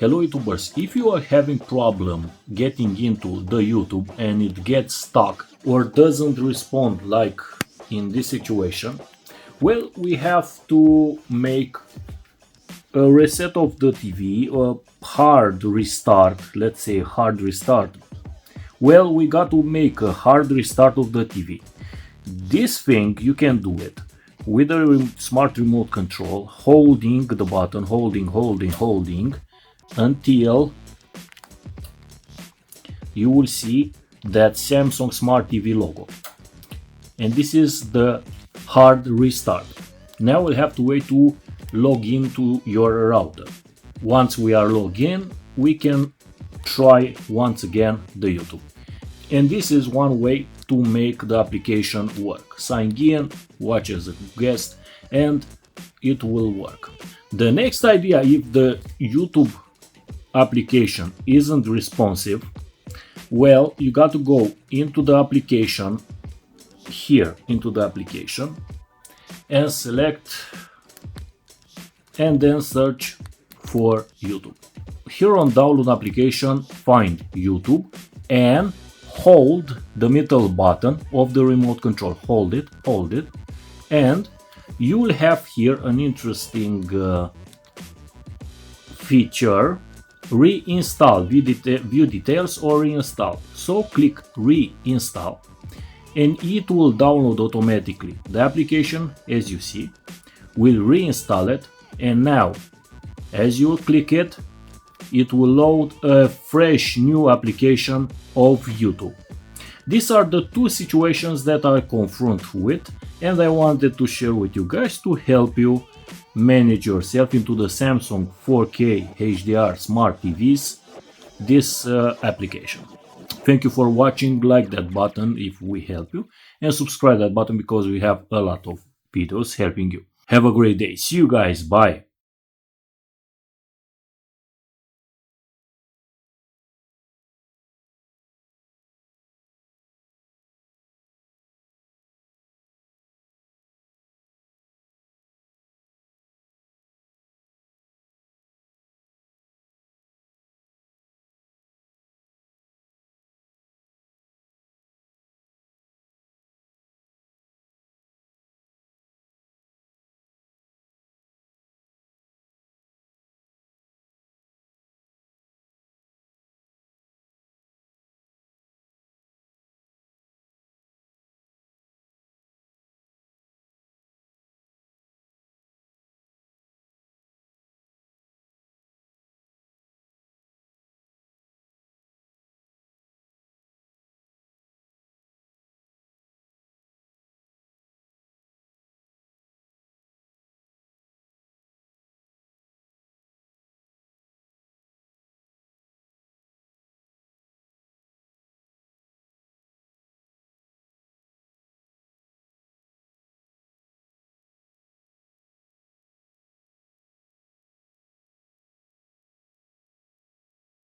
Hello YouTubers, if you are having problem getting into the YouTube and it gets stuck or doesn't respond like in this situation, well, we have to make a reset of the TV, a hard restart, let's say hard restart. Well, we got to make a hard restart of the TV. This thing you can do it with a smart remote control, holding the button, holding until you will see that Samsung Smart TV logo. And this is the hard restart. Now we'll have to wait to log into your router. Once we are logged in, we can try once again the YouTube. And this is one way to make the application work. Sign in, watch as a guest, and it will work. The next idea, if the YouTube application isn't responsive, well, you got to go into the application, here into the application, and select and then search for YouTube. Here on download application, find YouTube and hold the middle button of the remote control. Hold it, and you will have here an interesting feature: reinstall, view details or reinstall. So click reinstall and it will download automatically the application. As you see, will reinstall it, and now as you click it, it will load a fresh new application of YouTube. These are the two situations that I confront with, and I wanted to share with you guys to help you manage yourself into the Samsung 4K HDR Smart TVs, this application. Thank you for watching. Like that button if we help you, and subscribe that button because we have a lot of videos helping you. Have a great day. See you guys. Bye.